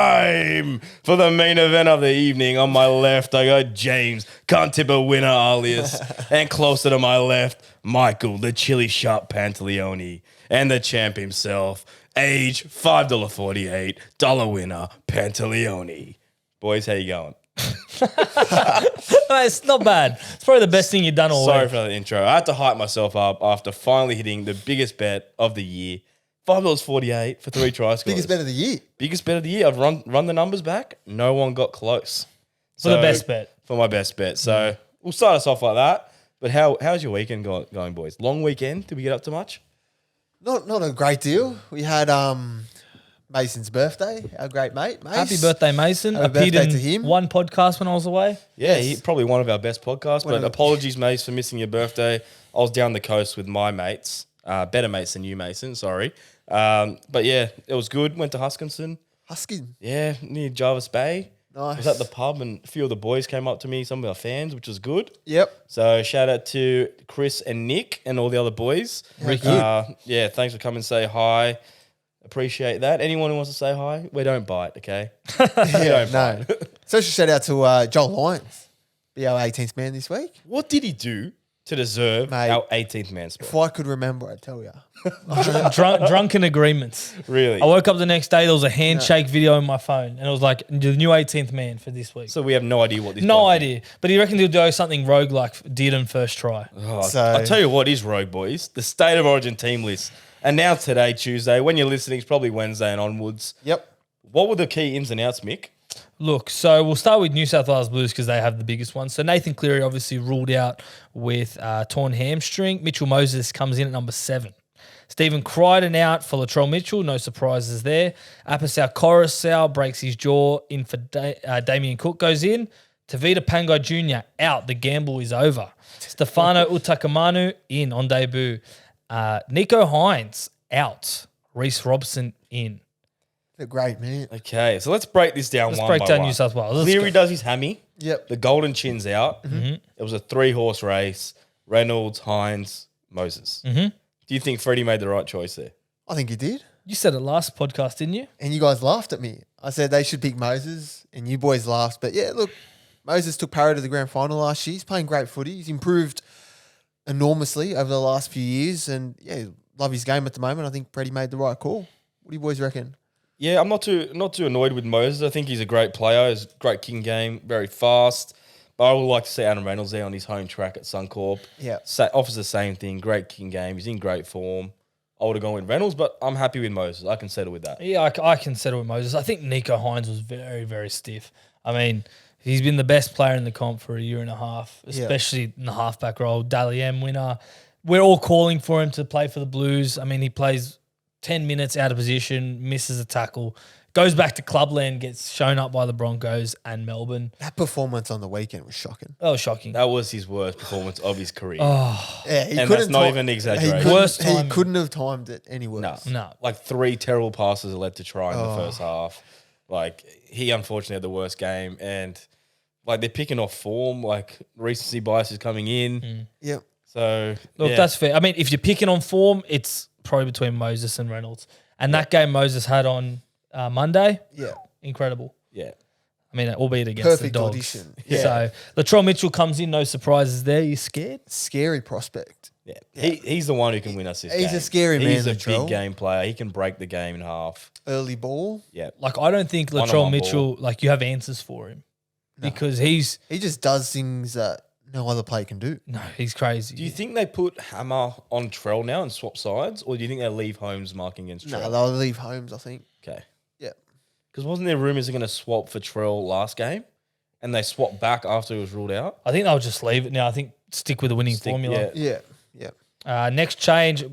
time for the main event of the evening. On my left, I got James, can't tip a winner alias. And closer to my left, Michael, the Chilli Sharp Pantaleone. And the champ himself, age $5.48, dollar winner, Pantaleone. Boys, how you going? It's not bad. It's probably the best thing you've done all Sorry week. for the intro. I had to hype myself up after finally hitting the biggest bet of the year. $5.48 for 3 try scores. Biggest bet of the year. Biggest bet of the year. I've run the numbers back. No one got close. For the best bet. For my best bet. So we'll start us off like that. But how's your weekend going, boys? Long weekend? Did we get up to much? Not a great deal. We had Mason's birthday, our great mate, Mace. Happy birthday, Mason. Happy Appeared birthday in to him. one podcast when I was away. Yeah, he's probably one of our best podcasts. But of the- apologies, Mace, for missing your birthday. I was down the coast with my mates. Better mates than you, Mason. Sorry. But yeah, it was good. Went to Huskinson. Huskin. Yeah, near Jarvis Bay. Nice. Was at the pub and a few of the boys came up to me, some of our fans, which was good. Yep. So shout out to Chris and Nick and all the other boys. Ricky. Yeah, thanks for coming and say hi. Appreciate that. Anyone who wants to say hi, we don't bite, okay? Yeah, no. Special shout out to Joel Lyons, be our 18th man this week. What did he do to deserve Mate, our 18th man spot? If I could remember, I'd tell you. Drunken agreements. Really? I woke up the next day, there was a handshake video on my phone, and it was like the new 18th man for this week. So we have no idea what this No bloke idea. But he reckoned he'll do something rogue like did in first try. did. Oh, So- I'll tell you what is rogue, boys. The State of Origin team list. And now today, Tuesday, when you're listening, it's probably Wednesday and onwards. Yep. What were the key ins and outs, Mick? Look, so we'll start with New South Wales Blues because they have the biggest one. So Nathan Cleary obviously ruled out with torn hamstring. Mitchell Moses comes in at number 7. Stephen Crichton out for Latrell Mitchell. No surprises there. Apasau Coruscant breaks his jaw in for Damien Cook goes in. Tavita Pangai Jr. out. The gamble is over. Stefano Utakamanu in on debut. Nico Hines out. Reece Robson in. They're great, man. Okay, so let's break this down Let's one break by down one. New South Wales. Let's Cleary go. does his hammy. Yep. The golden chin's out. Mm-hmm. It was a 3-horse race. Reynolds, Hines, Moses. Mm-hmm. Do you think Freddy made the right choice there? I think you did. You said it last podcast, didn't you? And you guys laughed at me. I said they should pick Moses, and you boys laughed. But yeah, look, Moses took Parra to the grand final last year. He's playing great footy. He's improved enormously over the last few years. And yeah, love his game at the moment. I think Freddie made the right call. What do you boys reckon? Yeah, I'm not too annoyed with Moses. I think he's a great player. He's a great kicking game, very fast. But I would like to see Adam Reynolds there on his home track at Suncorp. Yeah. Offers the same thing. Great kicking game. He's in great form. I would have gone with Reynolds, but I'm happy with Moses. I can settle with that. Yeah, I can settle with Moses. I think Nico Hines was very, very stiff. I mean, he's been the best player in the comp for a year and a half, especially in the halfback role. Dally M winner. We're all calling for him to play for the Blues. I mean, he plays 10 minutes out of position, misses a tackle, goes back to clubland, gets shown up by the Broncos and Melbourne. That performance on the weekend was shocking. That was shocking. That was his worst performance of his career. Yeah, he And couldn't that's not ti- even he exaggeration. couldn't- Worst He timing. couldn't have timed it any worse. No. No. Like 3 terrible passes that led to try in the first half. Like, he unfortunately had the worst game. And, like, they're picking off form. Like, recency bias is coming in. Yep. So, Look, yeah. that's fair. I mean, if you're picking on form, it's probably between Moses and Reynolds. And that game Moses had on Monday, Yeah. incredible. Yeah. I mean, albeit against Perfect the Dogs. audition. So Latrell Mitchell comes in, no surprises there. You scared? Scary prospect. Yeah. He's the one who can win us this game. He's a scary man, He's a Latrell. big game player. He can break the game in half. Early ball. Yeah. Like, I don't think One-on-one Latrell ball. Mitchell, like, you have answers for him because he's He just does things that no other player can do. he's crazy. Do you think they put Hammer on Trell now and swap sides? Or do you think they leave Holmes marking against No, Trell? they'll leave Holmes, I think. Okay. Yeah. Because wasn't there rumours they're going to swap for Trell last game? And they swapped back after he was ruled out? I think they'll just leave it now. I think stick with the winning formula. yeah. Yeah. Next change,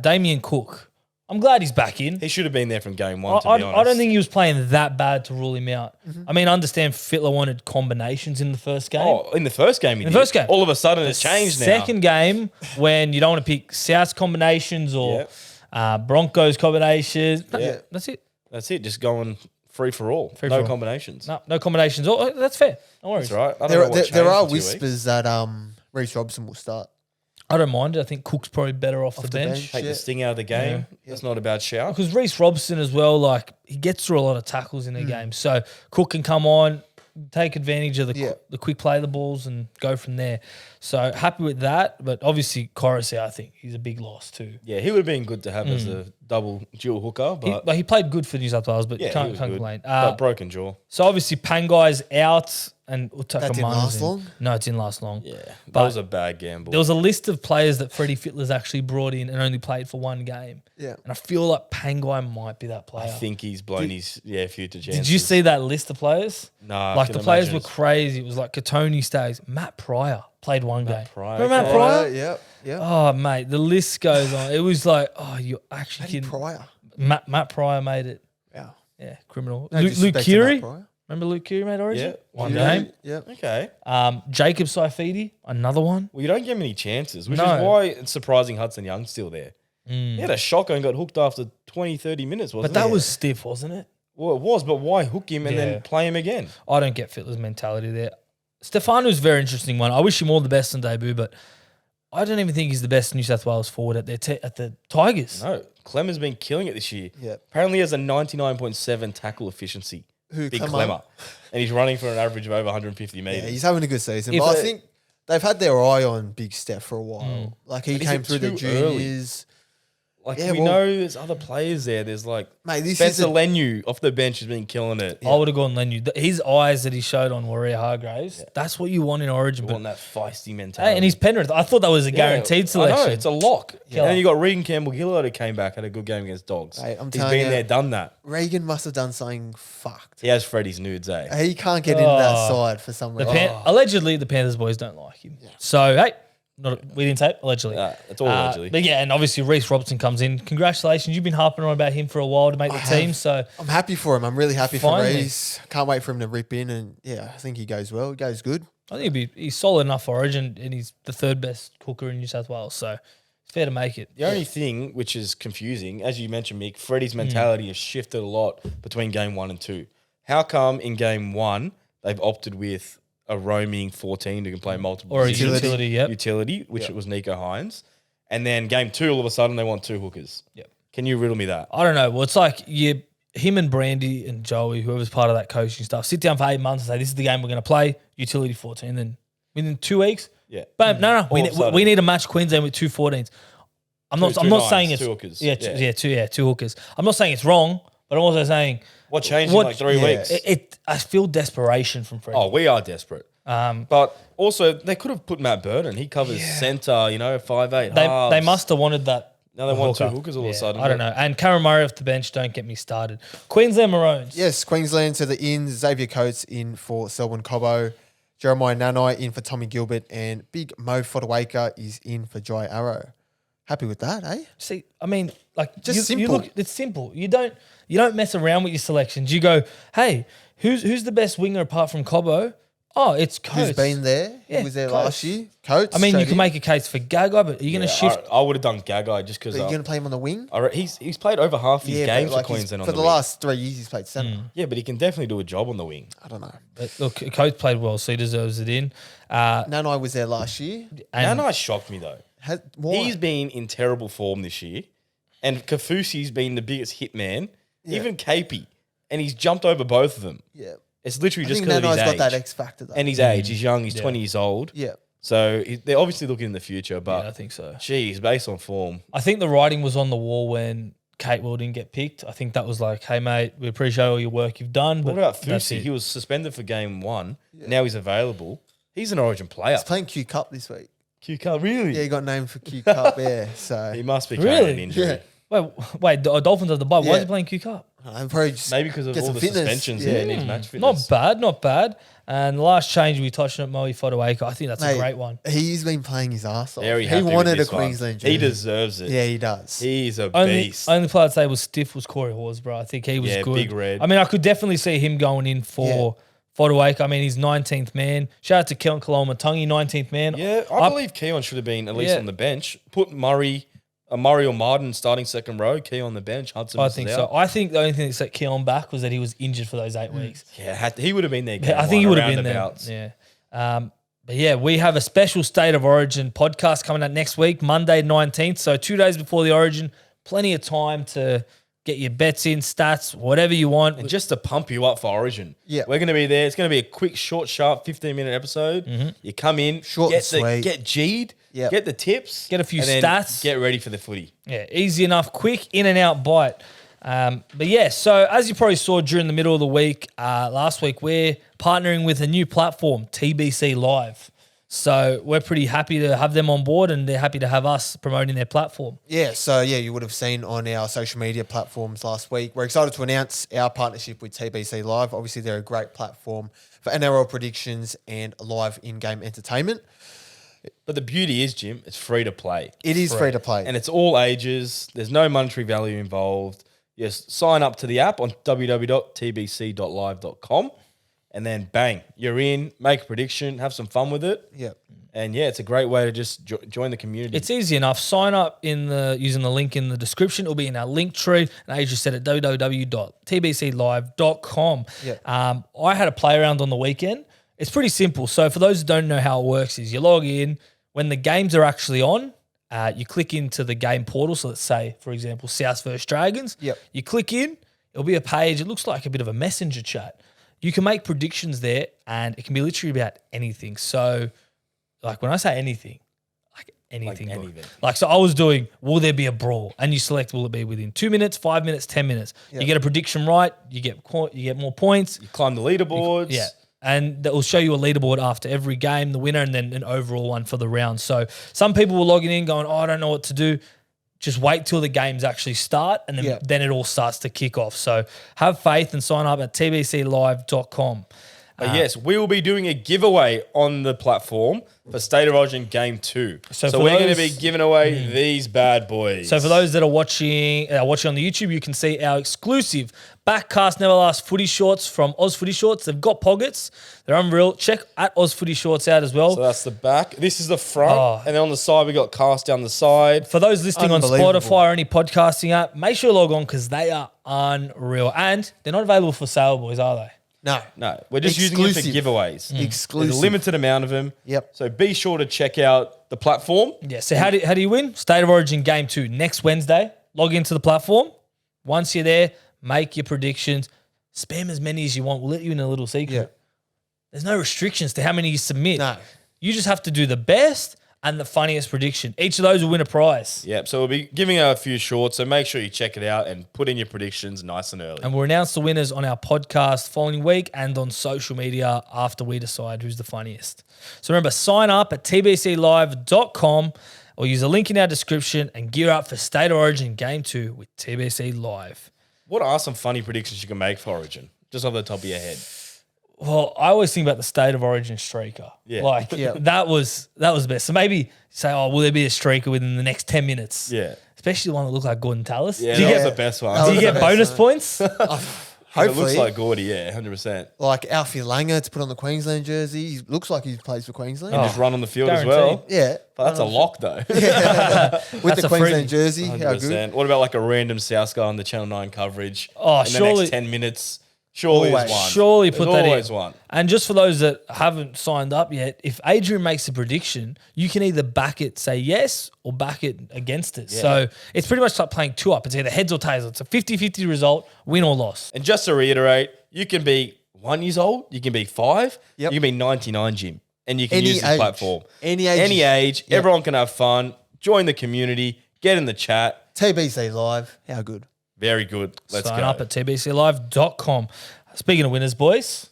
Damien Cook. I'm glad he's back in. He should have been there from game one, to I be honest. don't think he was playing that bad to rule him out. I mean, I understand Fittler wanted combinations in the first game. Oh, in the first game he In did. the first game. All of a sudden it's changed now. Second game, when you don't want to pick South's combinations or Broncos combinations. No, Yeah. That's it. That's it. Just going free for all. Free no for all. combinations. No combinations. Oh, that's fair. No worries. That's right. I don't know what There changed are in 2 weeks. whispers that Reece Robson will start. I don't mind it. I think Cook's probably better off the the bench. bench. Take the Yeah. sting out of the game. That's not a bad shout. Because Reece Robson as well, like he gets through a lot of tackles in the game. So Cook can come on, take advantage of the quick play the balls and go from there. So happy with that. But obviously Coruscant, I think he's a big loss too. Yeah, he would have been good to have as a dual hooker, but He played good for New South Wales, but yeah, can't he was good. complain. But broken jaw. So obviously Pangai's out and That didn't last long? No, it didn't last long. Yeah, that But was a bad gamble. there was a list of players that Freddy Fittler's actually brought in and only played for one game. Yeah. And I feel like Pangai might be that player. I think he's blown his future chances. Did you see that list of players? Nah, Like I the can players imagine were it's- crazy. It was like Katoni stays. Matt Pryor played one game. Pryor, Remember Matt okay. Pryor? Yeah. Yeah. Oh, mate, the list goes on. It was like, oh, you're actually Paddy kidding. Pryor. Matt Pryor made it. Yeah. Yeah, criminal. No Luke disrespect to Matt Curie. Pryor. Remember Luke Curie made Origin? Yeah. One Yeah. game. Yeah. Okay. Jacob Saifidi, another one. Well, you don't get many chances, which No. is why it's surprising Hudson Young's still there. He had a shocker and got hooked after 20, 30 minutes, wasn't But that it? was stiff, wasn't it? Well, it was, but why hook him and Yeah. then play him again? I don't get Fittler's mentality there. Stefano's a very interesting one. I wish him all the best on debut, but I don't even think he's the best New South Wales forward at at the Tigers. No, Clem has been killing it this year. Yeah. Apparently he has a 99.7 tackle efficiency. Who, Big Clemmer? Clemmer. And he's running for an average of over 150 metres. Yeah, he's having a good season. If But I they- think they've had their eye on Big Steph for a while. Like he But is came it through the too early? juniors. Like, Yeah, we well- know there's other players there. There's like Mate, this Spencer is a- Lenu off the bench has been killing it. I would have gone Lenu. His eyes that he showed on Warrior Hargraves, that's what you want in Origin. You But, want that feisty mentality. hey, and he's Penrith. I thought that was a guaranteed selection. I know, it's a lock. Yeah. And then you got Regan Campbell-Gillard who came back, had a good game against Dogs. Mate, I'm He's telling been you- there, done that. Reagan must have done something fucked. He has Freddie's nudes, eh? He can't get into that Oh. side for some The reason. Allegedly, the Panthers boys don't like him. So, hey, we didn't say it, allegedly. It's all allegedly. But yeah, and obviously Reece Robertson comes in. Congratulations. You've been harping on about him for a while to make the team. So, I'm happy for him. I'm really happy for Finally. Reese. Can't wait for him to rip in. And yeah, I think he goes well. He goes good. I think he's solid enough for Origin, and he's the third best hooker in New South Wales. So, it's fair to make it. The only thing which is confusing, as you mentioned, Mick, Freddie's mentality has shifted a lot between game 1 and 2. How come in game 1 they've opted with a roaming 14 who can play multiple Or a positions? utility, yep. Utility, which was Nico Hines. And then game 2, all of a sudden, they want 2 hookers. Yep. Can you riddle me that? I don't know. Well, it's like him and Brandy and Joey, whoever's part of that coaching stuff, sit down for 8 months and say, this is the game we're going to play, utility 14. Then within 2 weeks, Yeah. bam, no. All of a sudden. We need to match Queensland with 2 14s. I'm not Two saying nines, it's 2 hookers. Yeah, two hookers. I'm not saying it's wrong, but I'm also saying What changed in like 3 yeah. weeks? I feel desperation from Freddie. Oh, we are desperate. But also, they could have put Matt Burton. He covers centre, 5'8". They must have wanted that. Now they want 2 hooker. hookers all of a sudden. I don't know. And Cameron Murray off the bench, don't get me started. Queensland Maroons. Yes, Queensland to the ins. Xavier Coates in for Selwyn Cobbo. Jeremiah Nanai in for Tommy Gilbert. And Big Mo Fodawaker is in for Jai Arrow. Happy with that, eh? See, I mean, like Just you simple. look, it's simple. You don't mess around with your selections. You go, hey, who's the best winger apart from Cobbo? Oh, it's Coates. Who's been there? Yeah, Who was there Coates. last year? Coates. I mean, you straight can in. make a case for Gagai, but are you going to shift? I would have done Gagai just because But you're going to play him on the wing? he's played over half his but games for like Queensland on for the the wing. last 3 years, he's played centre. Yeah, but he can definitely do a job on the wing. I don't know. But look, Coates played well, so he deserves it in. Nanai was there last year. And Nanai shocked me though. Why? He's been in terrible form this year, and Kafusi's been the biggest hit man. Even Capey, and he's jumped over both of them. yeah. It's literally I just think because of his Nanai's age. got that X factor though. And his age. He's young. He's 20 years old. yeah. So they're obviously looking in the future. But yeah, I think so. geez, based on form, I think the writing was on the wall when Kate Will didn't get picked. I think that was like, hey, mate, we appreciate all your work you've done. what But about that's Fusi? it. He was suspended for game 1. Now he's available. He's an Origin player. He's playing Q Cup this week. Q Cup, really? Yeah, he got named for Q Cup. Yeah, so He must be Really? carrying an injury. yeah. Wait, the Dolphins have the bye. Why Yeah. is he playing Q Cup? I'm probably just Maybe because of get all some the fitness. suspensions. Yeah. Yeah, needs match fitness. Not bad. And the last change we touched on, Moe Fodawaker. I think that's a Mate, great one. He's been playing his ass off. Very He happy with wanted a this one. Queensland jersey. He deserves it. Yeah, he does. He's a Only beast. player I'd say was stiff was Corey Horsburgh. I think he was Yeah, good. big red. I mean, I could definitely see him going in for Fodawaker. I mean, he's 19th man. Shout out to Kellen Kaloma-Tungi, 19th man. Yeah, I believe Keon should have been at least Yeah. on the bench. Put Murray or Martin starting second row. Keon on the bench. Hudson I misses think out. so. I think the only thing that set Keon back was that he was injured for those 8 weeks. Yeah, he would have been there. Game I think he one, would have around been the there. bouts. Yeah. But yeah, we have a special State of Origin podcast coming out next week, Monday 19th. So 2 days before the Origin, plenty of time to get your bets in, stats, whatever you want. And just to pump you up for Origin. Yeah. We're going to be there. It's going to be a quick, short, sharp 15-minute episode. You come in, Short and sweet. get G'd, Yep. get the tips. Get a few and then stats. Get ready for the footy. Yeah, easy enough, quick, in and out bite. But yeah, so as you probably saw during the middle of the week, last week, we're partnering with a new platform, TBCLive. So we're pretty happy to have them on board, and they're happy to have us promoting their platform. Yeah, so you would have seen on our social media platforms last week. We're excited to announce our partnership with TBC Live. Obviously, they're a great platform for NRL predictions and live in-game entertainment. But the beauty is, Jim, it's free to play. It is free to play. And it's all ages. There's no monetary value involved. Yes, sign up to the app on www.tbc.live.com. And then bang, you're in, make a prediction, have some fun with it. Yeah. And yeah, it's a great way to just join the community. It's easy enough. Sign up using the link in the description. It'll be in our link tree. And as you said, at www.tbclive.com. Yeah. I had a play around on the weekend. It's pretty simple. So for those who don't know how it works, is you log in when the games are actually on. You click into the game portal. So let's say, for example, South versus Dragons. Yep. You click in. It'll be a page. It looks like a bit of a messenger chat. You can make predictions there, and it can be literally about anything. So, like when I say anything, like anything. Like bro. anything. Like, so I was doing, will there be a brawl? And you select, will it be within 2 minutes, 5 minutes, 10 minutes? Yep. You get a prediction right, you get more points. You climb the leaderboards. Yeah. And that will show you a leaderboard after every game, the winner, and then an overall one for the round. So some people were logging in going, I don't know what to do. Just wait till the games actually start, and then it all starts to kick off. So have faith and sign up at tbclive.com. But yes, we will be doing a giveaway on the platform for State of Origin Game 2. So we're going to be giving away these bad boys. So for those that are watching on the YouTube, you can see our exclusive Backcast Never Last footy shorts from Oz Footy Shorts. They've got pockets. They're unreal. Check at Oz Footy Shorts out as well. So that's the back. This is the front. And then on the side, we got cast down the side. For those listening on Unbelievable. Spotify or any podcasting app, make sure you log on because they are unreal. And they're not available for sale, boys, are they? No. We're just using it for Exclusive. giveaways. Exclusive. There's a limited amount of them. Yep. So be sure to check out the platform. Yeah. So how do you win? State of Origin Game 2 next Wednesday. Log into the platform. Once you're there, make your predictions. Spam as many as you want. We'll let you in a little secret. Yeah. There's no restrictions to how many you submit. No. You just have to do the best and the funniest prediction. Each of those will win a prize. Yep. So we'll be giving out a few shorts. So make sure you check it out and put in your predictions nice and early. And we'll announce the winners on our podcast following week and on social media after we decide who's the funniest. So remember, sign up at tbclive.com or use a link in our description and gear up for State of Origin Game 2 with TBC Live. What are some funny predictions you can make for Origin? Just off the top of your head. Well, I always think about the State of Origin streaker. Yeah. Like, Yeah. that was the best. So maybe say, will there be a streaker within the next 10 minutes? Yeah. Especially the one that looked like Gordon Tallis. Yeah, Do you that get, was the best one. That do you was get the best bonus one. points? It Hopefully. looks like Gordy, yeah, 100%. Like Alfie Langer to put on the Queensland jersey. He looks like he plays for Queensland. And just run on the field as well. Guaranteed. Yeah. But that's a lock, though. With That's the a Queensland freebie. jersey. How good. 100%. What about like a random South guy on the Channel 9 coverage Oh, in the surely- next 10 minutes? Surely Always. there's one. Surely put There's that always in. one. And just for those that haven't signed up yet, if Adrian makes a prediction, you can either back it, say yes, or back it against it. Yeah. So it's pretty much like playing two up. It's either heads or tails. It's a 50-50 result, win or loss. And just to reiterate, you can be 1 year old, you can be 5, Yep. you can be 99, Jim, and you can Any use this age. platform. Any age. Any age, Yep. everyone can have fun, join the community, get in the chat. TBC Live. How good. Very good. Let's Sign go. up at tbclive.com. Speaking of winners, boys,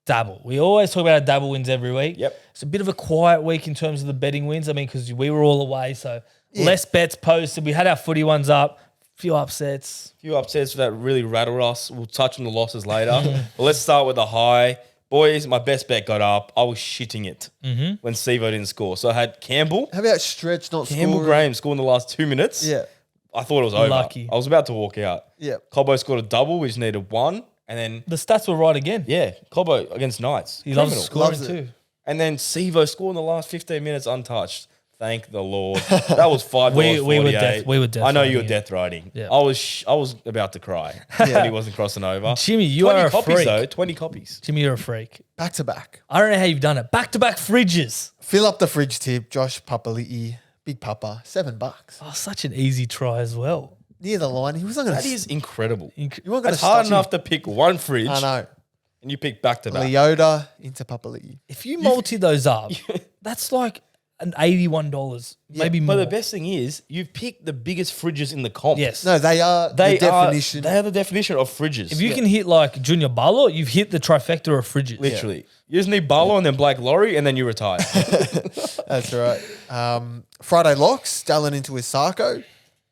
Dabble. We always talk about our Dabble wins every week. Yep. It's a bit of a quiet week in terms of the betting wins. I mean, because we were all away, so less bets posted. We had our footy ones up, few upsets. few upsets that really rattled us. We'll touch on the losses later. But let's start with the high. Boys, my best bet got up. I was shitting it when Sevo didn't score. So I had Campbell. How about Stretch not Campbell scoring? Graham scored in the last 2 minutes. Yeah. I thought it was over. Lucky. I was about to walk out. Yeah. Cobbo scored a double, which needed 1. And then, The stats were right again. yeah, Cobbo against Knights. He loves Criminal. scoring Loves it. too. And then Sevo scored in the last 15 minutes untouched. Thank the Lord. That was $5.48. we were death I know you were riding it. death riding. Yeah. I was about to cry. When he wasn't crossing over. Jimmy, you 20 are a copies freak. though. 20 copies. Jimmy, you're a freak. Back to back. I don't know how you've done it. Back-to-back fridges. Fill up the fridge tip. Josh Papali'i, Big Papa, $7. Oh, such an easy try as well. Near the line. He wasn't going That is incredible. You weren't going to It's hard enough to pick one fridge, I know. and you pick back to back. Leota into Papali'i. If you multi those up, that's like an $81, maybe more. But the best thing is, you've picked the biggest fridges in the comp. Yes. No, they are the definition. They are the definition of fridges. If you can hit like Junior Barlow, you've hit the trifecta of fridges. Literally. You just need Barlow and then Blake Laurie, and then you retire. That's right. Friday locks, Dallin into Isako.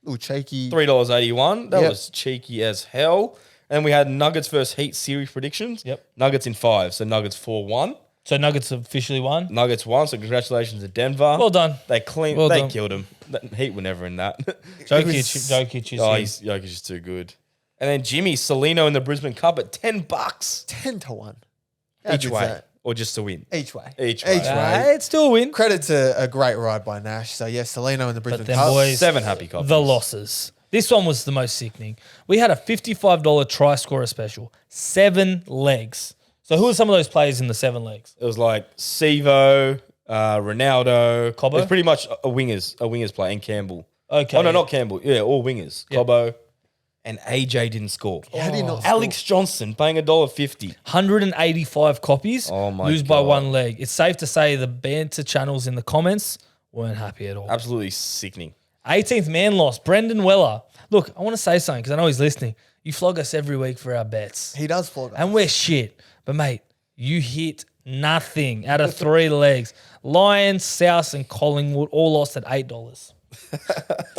Little cheeky. $3.81. That Yep. was cheeky as hell. And we had Nuggets versus Heat series predictions. Yep. Nuggets in 5. So Nuggets 4-1. So Nuggets officially won. Nuggets won. So congratulations to Denver. Well done. They Well they done. killed him. Heat were never in that. Jokic is Oh, in. Jokic is too good. And then Jimmy Salino in the Brisbane Cup at $10 10 to 1. How each good's way, that? or just to win. Each way. Each way. It's still a win. Credit to a great ride by Nash. So, yes, Salino in the Brisbane then, Cup. boys, 7 happy copies. The losses. This one was the most sickening. We had a $55 try scorer special. 7 legs. So who are some of those players in the 7 legs? It was like Sevo, Ronaldo. Cobbo? It's pretty much a wingers play, and Campbell. Okay. Oh, no, not Campbell. Yeah, all wingers. Cobbo. And AJ didn't score. How do you not Alex Johnson paying $1.50. 185 copies. Oh my lose by God. 1 leg. It's safe to say the banter channels in the comments weren't happy at all. Absolutely sickening. 18th man lost. Brendan Weller. Look, I want to say something because I know he's listening. You flog us every week for our bets. He does flog us. And we're shit. But, mate, you hit nothing out of 3 legs. Lions, South, and Collingwood all lost at $8.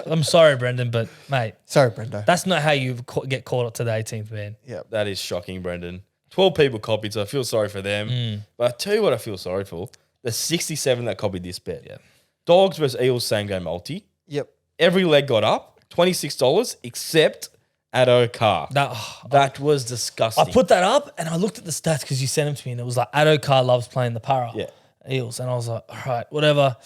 I'm sorry, Brendan, but, mate, Sorry, Brendo. that's not how you get caught up to the 18th man. Yep. That is shocking, Brendan. 12 people copied, so I feel sorry for them. But I tell you what I feel sorry for. The 67 that copied this bet. Yeah. Dogs versus Eels same game multi. Yep. Every leg got up, $26, except Addo Carr. That was disgusting. I put that up and I looked at the stats because you sent them to me and it was like Addo Carr loves playing the para. Yeah. Eels. And I was like, all right, whatever.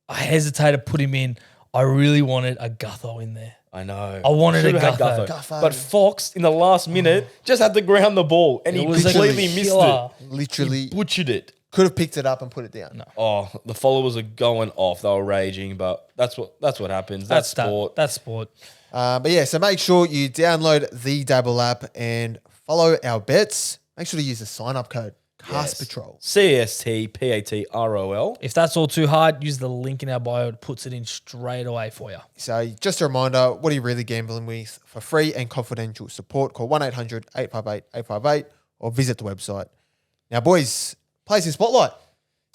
I hesitated to put him in. I really wanted a Gutho in there. I know. I wanted Should've a had Gutho. Gutho. But Fox, in the last minute, just had to ground the ball, and he was a completely missed killer. it. Literally Butchered it. could have picked it up and put it down. No. Oh, the followers are going off. They were raging, but that's what happens. That's sport. That's sport. But yeah, so make sure you download the Dabble app and follow our bets. Make sure to use the sign-up code, Cast Patrol. CASTPATROL. If that's all too hard, use the link in our bio. It puts it in straight away for you. So just a reminder, what are you really gambling with? For free and confidential support, call 1-800-858-858 or visit the website. Now, boys, place in Spotlight.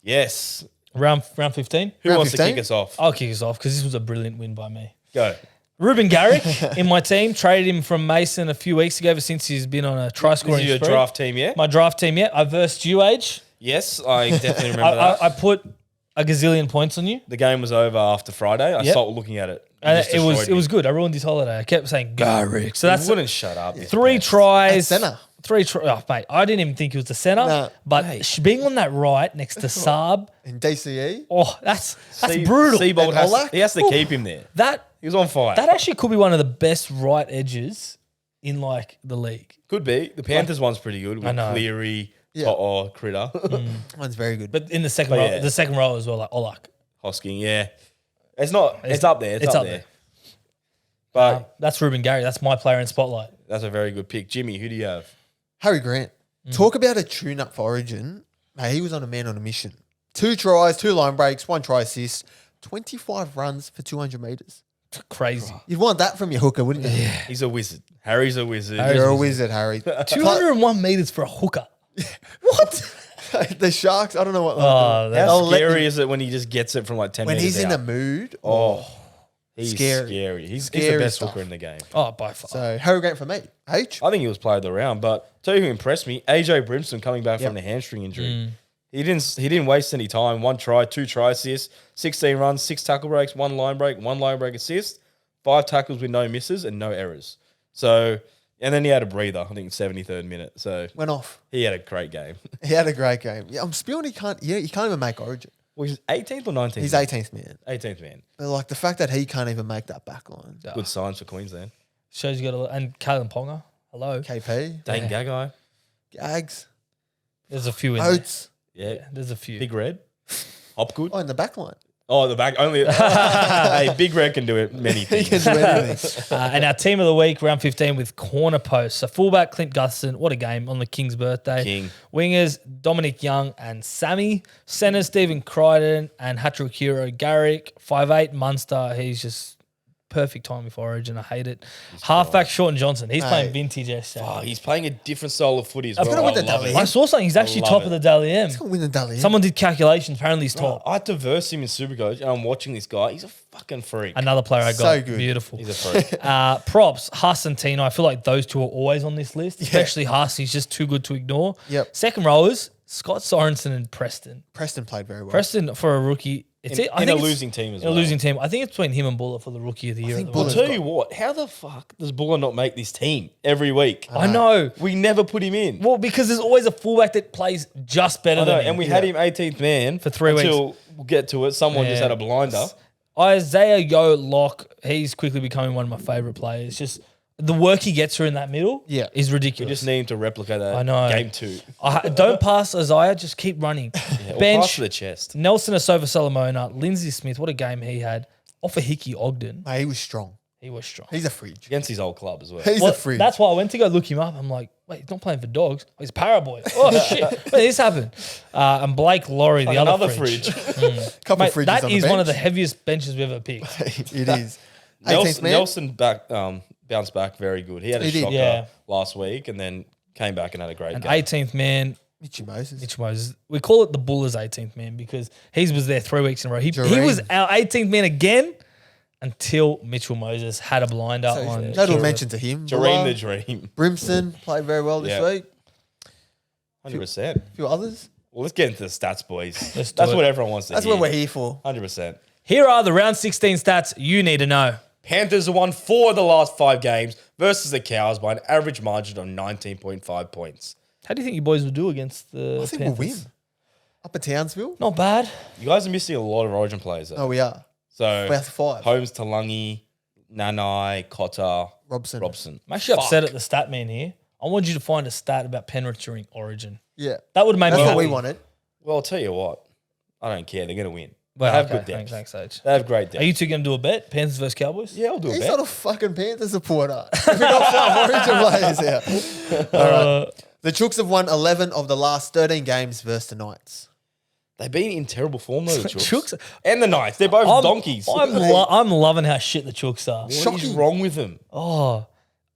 Yes. Round 15. Who Round wants 15? to kick us off? I'll kick us off because this was a brilliant win by me. Go. Ruben Garrick in my team. Traded him from Mason a few weeks ago ever since he's been on a try This scoring is your spree. draft team, yeah? My draft team, yeah. I versed you, Age. Yes, I definitely remember that. I put a gazillion points on you. The game was over after Friday. I Yep. stopped looking at it. You And just it was destroyed me. good. I ruined his holiday. I kept saying Garrick. So You that's wouldn't shut up. you 3 pest. tries. At centre. 3 tries. Oh, mate, I didn't even think he was the centre. No. But Mate. being on that right next to Saab, In DCE. oh, that's brutal. Seabold And has, Olak? he has to keep him there. That He was on fire. actually could be one of the best right edges in like the league. Could be. The Panthers one's pretty good with I know. Cleary, Yeah. To'o, Critter, One's very good. But in the second But row, yeah. the second row as well, like Olak. Hosking. Yeah, it's not. It's up there. It's, up there. But That's Ruben Garrick. That's my player in spotlight. that's a very good pick. Jimmy, who do you have? Harry Grant. Talk about a tune-up for Origin. Mate, he was on a man on a mission. 2 tries, 2 line breaks, 1 try assist, 25 runs for 200 metres. Crazy. You'd want that from your hooker, wouldn't you? Yeah. He's a wizard. Harry's a wizard. You're a wizard, Harry. 201 meters for a hooker. What? The Sharks, I don't know what. Oh, that's How They'll let scary you- is it when he just gets it from like 10 when meters he's in out? the mood. Oh, he's Scary. scary. He's the Scary best stuff. hooker in the game. oh, by far. So Harry Grant for me. H. I think he was player of the round, but tell you who impressed me, AJ Brimson coming back Yep. from the hamstring injury. He didn't waste any time. 1 try, 2 try assists, 16 runs, 6 tackle breaks, 1 line break assist, 5 tackles with no misses and no errors. So, and then he had a breather, I think 73rd minute. So Went off. he had a great game. He had a great game. Yeah, I'm spewing he can't even make Origin. Well, he's 18th or 19th? He's 18th man. 18th man. But like the fact that he can't even make that back line. Good signs for Queensland. Shows you got a and Kalen Ponga. Hello. KP, Dane Gagai. Gags, There's a few in there. Oates. Yeah. There's a few. Big Red. Hopgood. Oh, in the back line. Oh, the back only. Hey, Big Red can do it many He things. can do anything. And our team of the week, round 15 with corner posts. So fullback Clint Gustin, what a game on the King's birthday. King. Wingers Dominic Young and Sammy. Centers Stephen Crichton and Hatrick Hero Garrick. 5'8" Munster. He's just perfect timing for Origin. I hate it. Halfback Shorten Johnson. He's playing vintage SJ. Oh, he's playing a different style of footy as I've well. got to win the I love Dally it. M. I saw something. He's actually love top it. of the Dally M. He's gonna win the Dally M. Someone did calculations. Apparently he's top. I had to verse him in Supercoach, and I'm watching this guy. He's a fucking freak. Another player I got. So good. Beautiful. He's a freak. Props, Huss and Tino. I feel like those two are always on this list, especially Huss. He's just too good to ignore. Yep. Second rowers, Scott Sorensen and Preston. Preston played very well. Preston for a rookie. It's In a losing team as in a well. losing team. I think it's between him and Buller for the rookie of the year. think at the I'll moment. Buller's tell you what, how the fuck does Buller not make this team every week? I know. We never put him in. Well, because there's always a fullback that plays just better I know, than him. and we had him 18th man For 3 weeks. until we'll get to it. Someone just Yeah. had a blinder. Isaiah Yo Locke, he's quickly becoming one of my favourite players. Just the work he gets through in that middle is We ridiculous. just need him to replicate that I know. game 2. Don't pass Isaiah, just keep running. Or Bench, pass to the chest. Nelson Asofa Solomona, Lindsay Smith, what a game he had. Off of Hickey Ogden, Mate, he was strong. he was strong. He's a fridge. Against his old club as well. He's Well, a fridge. that's why I went to go look him up. I'm like, wait, he's not playing for Dogs. Oh, he's Paraboy. Oh, shit. When did this happen? And Blake Laurie, the Like other another fridge. fridge. Couple Mate, fridges that on is the one of the bench. heaviest benches we've ever picked. It is. 18th man. Nelson bounced back very good. He had a He did. shocker Yeah. last week and then came back and had a great And game. 18th man, Mitchie Moses. Mitch Moses. We call it the Bullers 18th man because he was there 3 weeks in a row. He Jareen. was our 18th man again until Mitchell Moses had a blinder So, on. notable Jareen. mention to him. Jareen the Buller, Dream. Brimson played very well this Yeah. week. 100%. A few others. Well, let's get into the stats, boys. Let's do That's it. what everyone wants to That's hear. what we're here for. 100%. Here are the round 16 stats you need to know. Panthers have won 4 of the last 5 games versus the Cows by an average margin of 19.5 points. How do you think you boys will do against the I think Panthers? we'll win. Up at Townsville? Not bad. You guys are missing a lot of Origin players, though. Oh, we are. So, We're 5. Holmes, Talangi, Nanai, Cotter, Robson. I'm actually Fuck. upset at the stat man here. I want you to find a stat about Penrith during Origin. Yeah. That would have made That's me what happy. we wanted. Well, I'll tell you what. I don't care. They're going to win. Well, they have okay, good depth. Thanks, Sage. They have great depth. Are you two going to do a bet? Panthers versus Cowboys? Yeah, I'll do a He's bet. not a fucking Panthers supporter. We got 5 Origin players here. All right. The Chooks have won 11 of the last 13 games versus the Knights. They've been in terrible form, though, the Chooks. Chooks- And the Knights. They're both donkeys. I'm loving how shit the Chooks are. What is Shocking. wrong with them? Oh,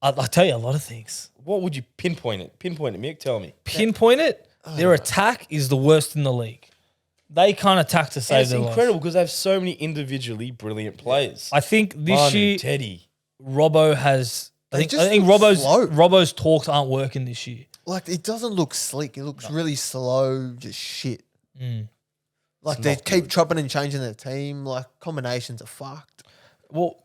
I'll tell you a lot of things. What would you pinpoint it? Pinpoint it, Mick. Tell me. Pinpoint it, their attack is the worst in the league. They can't attack to And save it's their incredible lives. because they have so many individually brilliant players. I think this Manu, year, Teddy. Robbo has. I They think just look Robbo's slow. Robbo's talks aren't working this year. Like, it doesn't look slick. It looks really slow, just shit. Mm. Like, It's they not keep good. chopping and changing their team. Like, combinations are fucked. Well,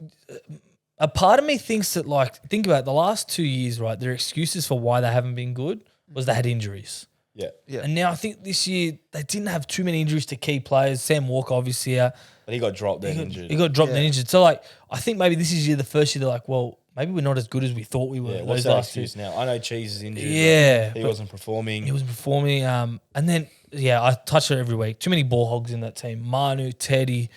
a part of me thinks that, like, think about it, the last 2 years, right? Their excuses for why they haven't been good was they had injuries. Yeah. Yeah. And now I think this year they didn't have too many injuries to key players. Sam Walker obviously out. But he got dropped then injured. He got dropped and Yeah. injured. So like I think maybe this is the first year they're like, well, maybe we're not as good as we thought we were. yeah, what's those that last two. excuse now? I know Cheese is injured. but Yeah, He but wasn't performing. he wasn't performing. And then I touch it every week. Too many ball hogs in that team. Manu, Teddy,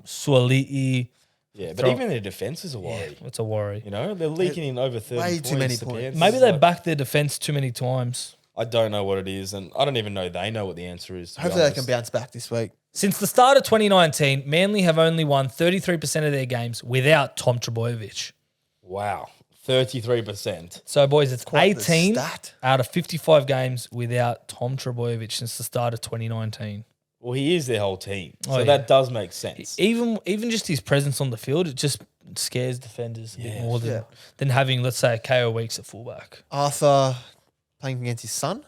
Suali'i. yeah, but even their defense is a worry. It's a worry. You know, they're leaking in over 30 Way points. too many to points. Panthers. Maybe It's they like- backed their defense too many times. I don't know what it is, and I don't even know they know what the answer is. to be Hopefully, they honest. can bounce back this week. Since the start of 2019, Manly have only won 33% of their games without Tom Trbojevic. Wow, 33%. So, boys, it's Quite the 18 stat. out of 55 games without Tom Trbojevic since the start of 2019. Well, he is their whole team, so Oh, yeah. that does make sense. Even just his presence on the field, it just scares defenders a bit Yeah. more Yeah. than having, let's say, a KO Weeks at fullback. Arthur playing against his son.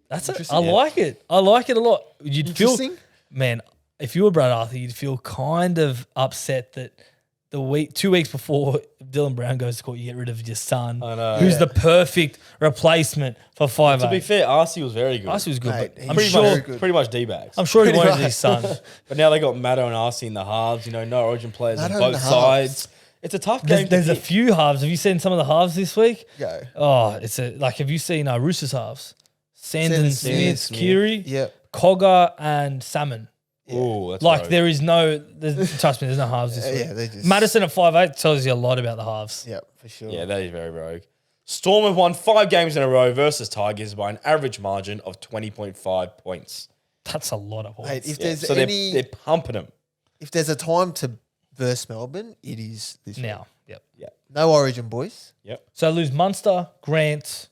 That's it. Interesting. I like it. I like it a lot. You'd feel, Interesting. man, if you were Brad Arthur, you'd feel kind of upset that 2 weeks before Dylan Brown goes to court, you get rid of your son. I know. Who's the perfect replacement for 5'8". To be fair, Arcee was very good. Arcee was good, Mate, but he's I'm pretty sure. good. Pretty much D-bags. I'm sure he Pretty wanted much. his son. But now they got Maddo and Arcee in the halves. No Origin players on Maddo in both the sides. It's a tough game. There's to a pick. few halves. Have you seen some of the halves this week? Go. Oh, have you seen Roosters halves? Sandon Smith, Smith, Kiri, Yep. Cogger, and Salmon. Ooh, that's Like rogue. there is trust me, there's no halves this week. Yeah, they just. Madison at 5'8" tells you a lot about the halves. Yep, for sure. Yeah, that is very rogue. Storm have won 5 games in a row versus Tigers by an average margin of 20.5 points. That's a lot of points. Mate, if Yeah, there's so any, they're pumping them. if there's a time to verse Melbourne, it is this week. Now, yep. Yeah. No Origin, boys. Yep. So lose Munster, Grant,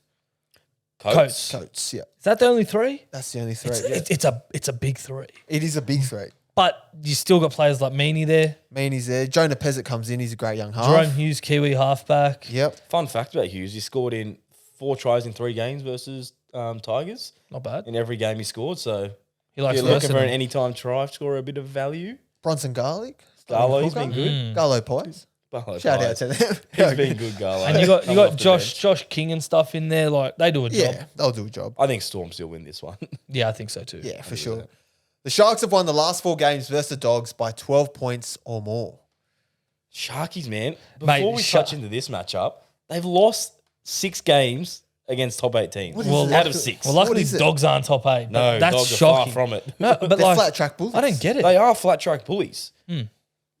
Coates. Coats. Yep. Is that the only 3? That's the only three. It's a big 3. It is a big three. But you still got players like Meaney there. Meany's there. Jonah Pezzett comes in. He's a great young half. Jerome Hughes, Kiwi halfback. Yep. Fun fact about Hughes, he scored in 4 tries in 3 games versus Tigers. Not bad. In every game he scored. So He if likes you're looking versing for an them. anytime try scorer, a bit of value. Bronson Garlic. Garlo's been good. Garlo Pies. Barlow Shout Pies. out to them. He's been good, Garlo. And you got Coming off the Josh bench. King and stuff in there. Like they do a job. Yeah, they'll do a job. I think Storm still win this one. Yeah, I think so too. Yeah, for sure. The Sharks have won the last 4 games versus the Dogs by 12 points or more. Sharkies, man. Mate, Before we touch into this matchup, they've lost 6 games against top 8 teams. What is Well, it? out of 6. Well, luckily is it? Dogs aren't top 8. no, But that's Dogs are shocking. far from it. No, but They're like flat track bullies. I don't get it. They are flat track bullies.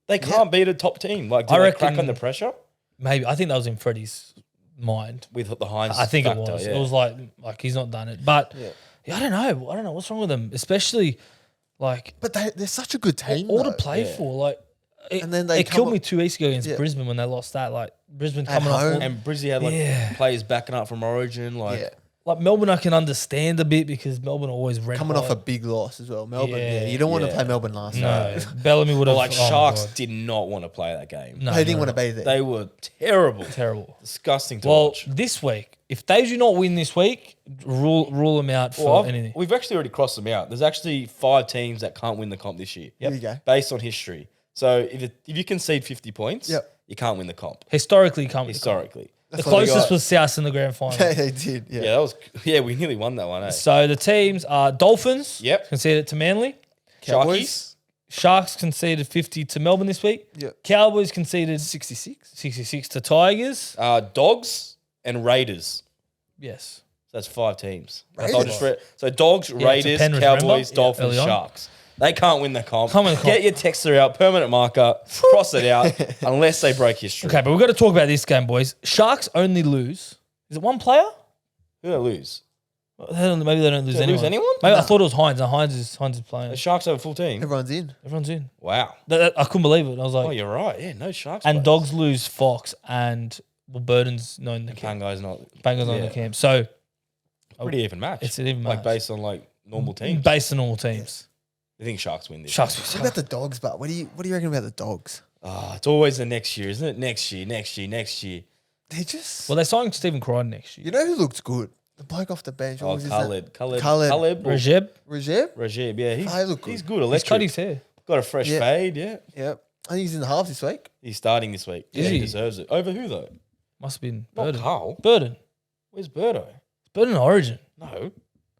They can't beat a top team. Like, do I they reckon- crack under pressure? Maybe I think that was in Freddie's mind. With the Heinz I think factor, it was. yeah. It was like he's not done it. But yeah, I don't know what's wrong with them, especially like But they're such a good team. all to though. play for. Like, And then they it killed come me up- 2 weeks ago against Yeah. Brisbane when they lost that. Like Brisbane At coming home. off. And Brizzy had like Yeah. players backing up from Origin. Like, Yeah. Like Melbourne, I can understand a bit because Melbourne are always red Coming off a hot. big loss as well. Melbourne, Yeah. you don't want to Yeah. play Melbourne last No, night. Bellamy would but have. like oh my Sharks God. did not want to play that game. No, They didn't no, want to be there. They were terrible. terrible. Disgusting to Well, watch. this week, if they do not win this week, rule them out for Well, anything. we've actually already crossed them out. There's actually 5 teams that can't win the comp this year. There you go. Based on history. So if you concede 50 points, Yep. you can't win the comp. Historically, can't win. Historically. The That's what they closest got. was South in the grand final. they did. Yeah. Yeah, that was we nearly won that one, eh? So the teams are Dolphins. Yep. Conceded to Manly. Sharkies. Sharks conceded 50 to Melbourne this week. Yep. Cowboys conceded 66. 66 to Tigers. Dogs and Raiders. Yes. So that's 5 teams. Raiders. So, I'll so Dogs, it's a Raiders, Penrith, Cowboys, remember? Yeah, Dolphins, early on. Sharks. They can't win the comp. Can't win the comp. Get your texter out, permanent marker, cross it out, unless they break history. Okay, but we've got to talk about this game, boys. Sharks only lose. Is it one player? Who do they lose? Maybe they don't lose They anyone. lose anyone? Maybe I thought it was Hines. No, Hines is playing. The Sharks have a full team. Everyone's in. Everyone's in. Wow. I couldn't believe it. I was like, Oh, you're right. Yeah, no Sharks. and players. Dogs lose Fox and Burden's not in the camp. Pangai's not. Banger's not in yeah. the camp. So Pretty even match. it's an even Like match. based on like normal teams. Based on normal teams. I think Sharks win this. Sharks. What about the Dogs, but what do you reckon about the Dogs? It's always the next year, isn't it? Next year. They just Well, they're signing Stephen Crichton next year. you know who looked good? The bloke off the bench. What Oh, was his name? Khaled. Khaled. Rajeb. Rajeb? Yeah, They look good. he's good. He's Electric. cut his hair. Got a fresh Yeah. fade, yeah. Yep. I think he's in the halves this week. He's starting this week. Is Yeah, he he? deserves it. Over who though? Must have been Not Burden. Carl. Burden. Where's Birdo? Burden Origin. No.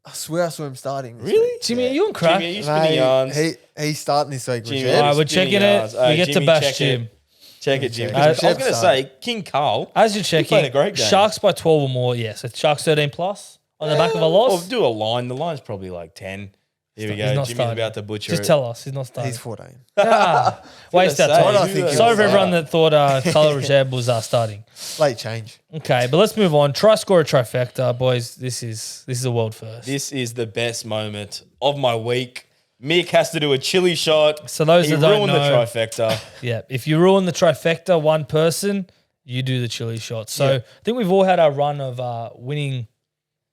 I swear I saw him starting. This Really? week. Jimmy, Yeah. are you on crack? Jimmy, you Mate, spinning yarns. he's starting this week. Jimmy, Rajeb. All right, we're spinning checking it. yarns. We get Jimmy, to bash check Jim. it. Check it, Jimmy. Check it. I was going to say, King Carl. As you're He checking, played a great game. Sharks by 12 or more. Yes, it's Sharks 13 plus on the back of a Or loss. do a line. The line's probably like 10. Here we He's go. not Jimmy's starting. about to butcher Just it. tell us he's not starting. He's 14. Waste that say, time. I think he Sorry was for everyone out. that thought Khalil Rajab was starting. Late change. Okay, but let's move on. Scorer Tryfecta, boys. This is a world first. This is the best moment of my week. Mick has to do a Chilli shot. So those he that don't ruined know, the trifecta. yeah, if you ruin the trifecta, one person, you do the Chilli shot. So I think we've all had our run of winning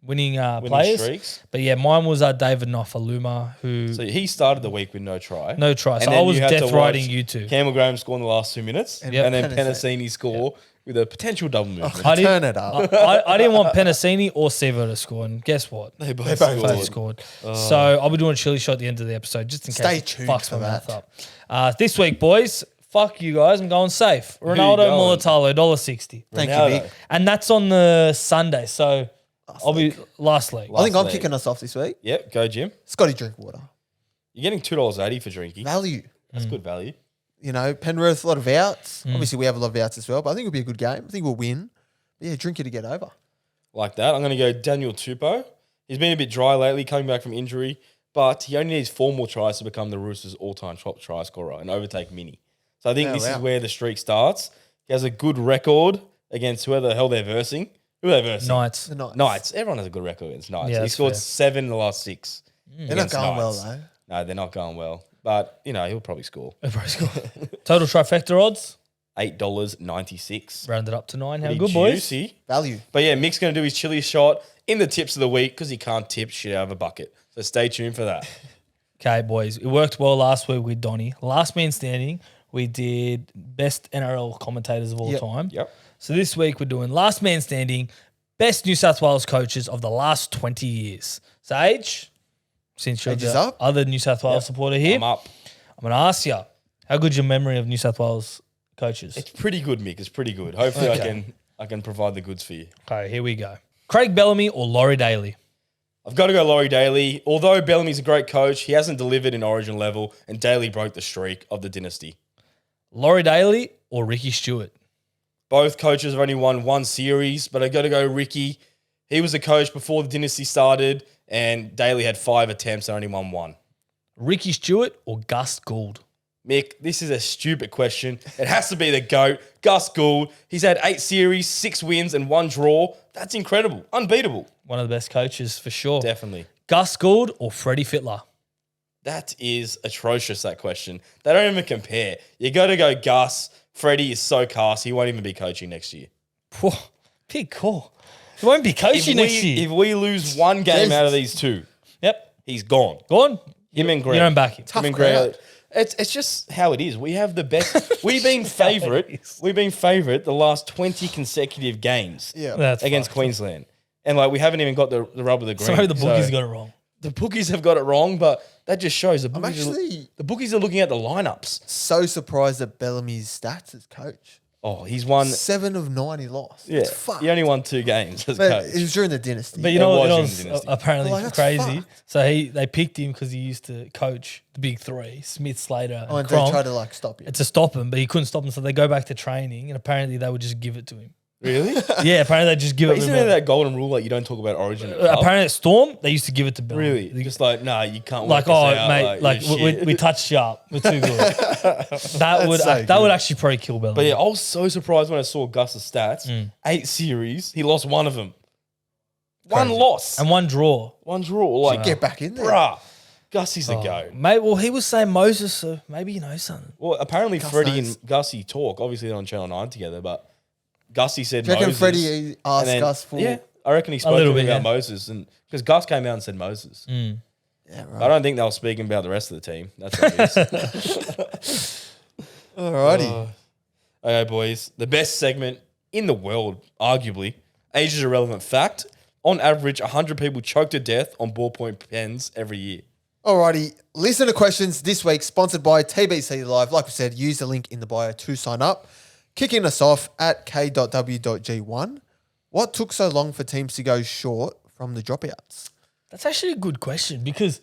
players. Streaks. But yeah, mine was David Nofaluma, who So he started the week with no try. no try. And So then I was you had to death riding watch you two. Campbell Graham score in the last 2 minutes. And And then Penasini. Penasini score with a potential double movement. I Turn didn't, it up. I didn't want Penasini or Sevo to score, and guess what? They both both Both scored. scored. So I'll be doing a Chilli shot at the end of the episode, just in Stay case it tuned fucks for my mouth that. up. This week, boys, Fuck you guys. I'm going safe. you Ronaldo going? Mulatalo, $1.60. Thank you, Ronaldo. Mick. And that's on the Sunday. So I'll be last league. I think I'm league. kicking us off this week. Yep, go Jim. Scotty drink water. You're getting $2.80 for drinking. Value. That's good value. You know, Penrith, a lot of outs. Obviously, we have a lot of outs as well, but I think it'll be a good game. I think we'll win. But yeah, drink it to get over. Like that. I'm going to go Daniel Tupou. He's been a bit dry lately, coming back from injury, but he only needs 4 more tries to become the Roosters' all-time top try scorer and overtake Mini. So I think this is where the streak starts. He has a good record against whoever the hell they're versing. Who are they versing? Knights. The Knights. Knights. Everyone has a good record against Knights. Yeah, he that's scored fair. 7 in the last 6. They're not against going Knights. well, though. No, they're not going well. But, you know, he'll probably score. Total trifecta odds. $8.96. Rounded up to 9. How Pretty good, boys? juicy. Value. But yeah, Mick's going to do his Chilli shot in the tips of the week because he can't tip shit out of a bucket. So stay tuned for that. Okay, boys. It worked well last week with Donnie. Last man standing, we did best NRL commentators of all time. Yep. So this week we're doing last man standing, best New South Wales coaches of the last 20 years. So Age, since you're Age is the up. other New South Wales supporter here, I'm up. I'm going to ask you, how good's your memory of New South Wales coaches? It's pretty good, Mick. It's pretty good. Hopefully I can provide the goods for you. Okay, here we go. Craig Bellamy or Laurie Daly? I've got to go Laurie Daly. Although Bellamy's a great coach, he hasn't delivered in Origin level, and Daly broke the streak of the dynasty. Laurie Daly or Ricky Stewart? Both coaches have only won 1 series, but I got to go Ricky. He was the coach before the dynasty started, and Daly had 5 attempts and only won 1. Ricky Stewart or Gus Gould? Mick, this is a stupid question. It has to be the GOAT, Gus Gould. He's had 8 series, 6 wins, and 1 draw. That's incredible. Unbeatable. One of the best coaches for sure. Definitely. Gus Gould or Freddy Fittler? That is atrocious, that question. They don't even compare. You got to go Gus. Freddie is so cast, he won't even be coaching next year. Whoa, big call. He won't be coaching next year. If we lose one game out of these 2, Yep. he's gone. Go on. Him and Greg. You don't back him. Him and crowd. Greg. It's just how it is. We have the best. We've been favourite. We've been favourite the last 20 consecutive games Yeah. That's against fucked. Queensland. And like we haven't even got the rub of the green. So maybe the bookies So got it wrong. the bookies have got it wrong, but that just shows the bookies, actually- the bookies are looking at the lineups. So surprised at Bellamy's stats as coach. Oh, he's won. 7 of 9 he lost. Yeah, It's fucked. he only won 2 games as But coach. it was during the dynasty. But you It know, was it during was the dynasty. apparently Like, that's crazy. fucked. So they picked him because he used to coach the big 3, Smith, Slater, and and they Cronk, tried to like stop you. to stop him, but he couldn't stop him. So they go back to training, and apparently they would just give it to him. Really? Yeah, apparently they just give it to Isn't him. there that golden rule like you don't talk about Origin? at club? Apparently at Storm, they used to give it to Bellamy. Really? Just like, no, you can't work Like, this oh, out, mate, like you're we shit. touched you up. We're too good. that would so that would actually probably kill Bellamy. But yeah, I was so surprised when I saw Gus's stats. Mm. 8 series, he lost 1 of them. One Crazy. loss. And one draw. One draw. Like, Get back in there. bruh, Gussie's a go. Mate, well, he was saying Moses, so maybe you know something. Well, apparently Freddie knows. and Gussie talk. Obviously, they're on Channel 9 together, but Gussie said Do you reckon Moses. Freddie asked and then- Gus for? Yeah, I reckon he spoke to little him bit, about yeah. Moses. And because Gus came out and said Moses. Yeah, I right. don't think they were speaking about the rest of the team. That's obvious. Alrighty. Okay, boys. The best segment in the world, arguably. Age is a relevant fact. On average, 100 people choke to death on ballpoint pens every year. Alrighty. Listener questions this week sponsored by TBCLive. Like we said, use the link in the bio to sign up. Kicking us off at k.w.g1. What took so long for teams to go short from the dropouts? That's actually a good question because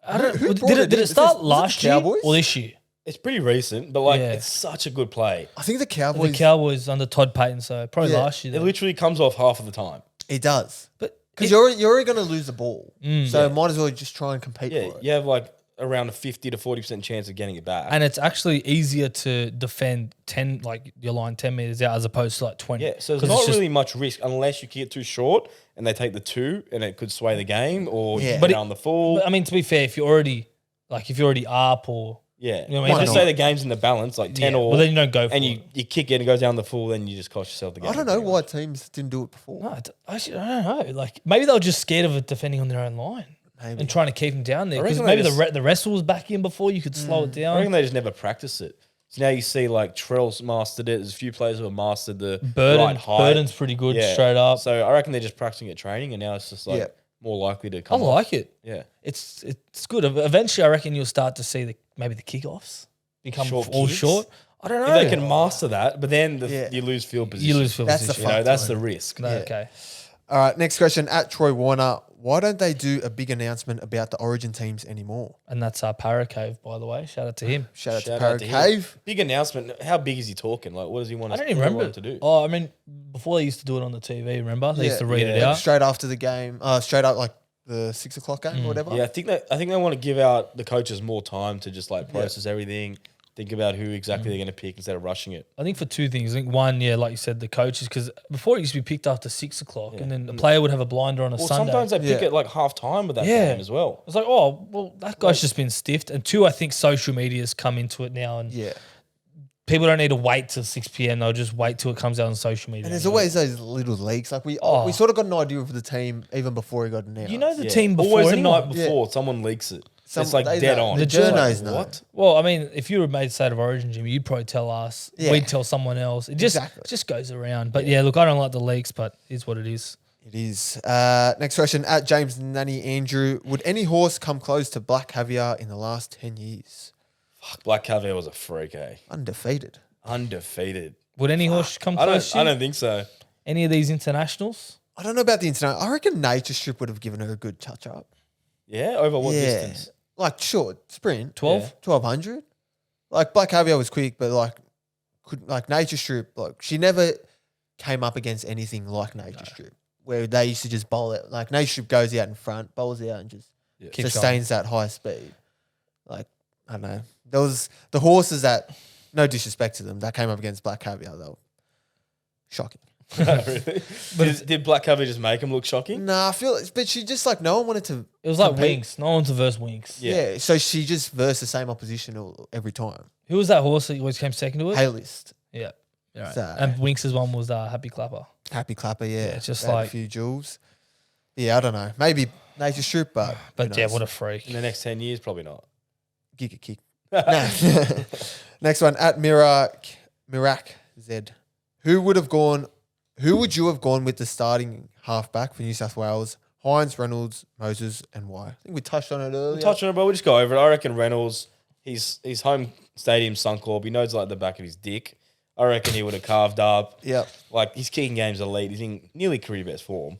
I don't. Who brought Did it it in? start Was it the last year Cowboys? or this year? It's pretty recent, but like Yeah. it's such a good play. I think the The Cowboys. Cowboys under Todd Payton, so probably Yeah. last year. It Though. literally comes off half of the time. It does. But Because it- you're already going to lose the ball. So might as well just try and compete Yeah, for it. you have like around a 50 to 40% chance of getting it back. and it's actually easier to defend 10, like your line 10 meters out as opposed to like 20. Yeah, so 'Cause there's not it's just- really much risk unless you kick it too short and they take the 2 and it could sway the game or Yeah. you But go on the full. But I mean, to be fair, if you're already up or Yeah. You know what I mean? Just Why say not? the game's in the balance, like 10 Yeah, or. well, then you don't go for and it. you kick it and it goes down the full, then you just cost yourself the game. I don't know why teams didn't do it before. no, actually, I don't know. Like maybe they were just scared of it defending on their own line Maybe. and trying to keep them down there I because reckon maybe they the wrestle was back in before you could slow it I down. reckon they just never practice it. So now you see like Trell's mastered it. There's a few players who have mastered the right height. Burden's pretty good straight up. So I reckon they're just practicing at training and now it's just like Yeah. more likely to I come off. like it. Yeah. It's good. Eventually, I reckon you'll start to see maybe the kickoffs become Short all kicks? short. I don't If know. they can master that, but then Yeah. you lose field position. You lose field That's the position. fuck. You know, that's the risk. No, Yeah. okay. All right, next question at Troy Warner. Why don't they do a big announcement about the Origin teams anymore? And that's Para Cave, by the way. Shout out to him. Shout out to Shout Parrot out to him. Cave. Big announcement. How big is he talking? Like, what does he want? I don't even what does he remember want to do? Oh, I mean, before they used to do it on the TV, remember? They used to read it yeah. out. Straight after the game, straight up like the 6 o'clock game or whatever. Yeah, I think they want to give out the coaches more time to just like process everything, think about who exactly they're going to pick instead of rushing it. I think for two things. I think one, like you said, the coaches, because before it used to be picked after 6 o'clock, and then the player would have a blinder on a Well, Sunday. sometimes they pick Yeah. it like half time with that Yeah. game as well. It's like, oh, well, that guy's just been stiffed. And two, I think social media's come into it now, and Yeah. people don't need to wait till 6 p.m. They'll just wait till it comes out on social media. And there's always those little leaks. Like we sort of got an idea of the team even before he got announced. You know the Yeah. team before Always the anyone. night before someone leaks it. Some- It's like they dead know. on. The It's like, journos know. what? Well, I mean, if you were made State of Origin, Jimmy, you'd probably tell us. Yeah. We'd tell someone else. It Exactly. just goes around. But yeah, look, I don't like the leaks, but it is what it is. It is. Next question at James Nanny Andrew. Would any horse come close to Black Caviar in the last 10 years? Fuck, Black Caviar was a freak, eh? Undefeated. Undefeated. Would any horse come I close? don't think so. Any of these internationals? I don't know about the internet. I reckon Nature Strip would have given her a good touch up. Yeah, over what distance? Like short sprint. 12? 1200. Like Black Caviar was quick, but like Nature Strip, like she never came up against anything like Nature Strip, where they used to just bowl it. Like Nature Strip goes out in front, bowls out, and just Keep sustains that high speed. Like I don't know, there was the horses that, no disrespect to them, that came up against Black Caviar though. Shocking. Really? Did Black Caviar just make him look shocking? Nah, I feel, but she just like no one wanted to. It was like compete. Winks. No one's to verse Winks. Yeah. So she just versed the same opposition every time. Who was that horse that always came second to it? Hay list. Yeah. Yeah, right. So- And Winks' one was Happy Clapper. Happy Clapper, yeah. it's just They had like- a few jewels. Yeah, I don't know. Maybe Nature Strip, but But yeah, what a freak. In the next 10 years, probably not. Giga kick. Nah. Next one at Mirak Z. Who would you have gone with the starting halfback for New South Wales? Hines, Reynolds, Moses, and why? I think we touched on it earlier. Touch on it, but we'll just go over it. I reckon Reynolds, his home stadium Suncorp, he knows like the back of his dick. I reckon he would have carved up. Yep. Like his kicking game's elite. He's in nearly career best form.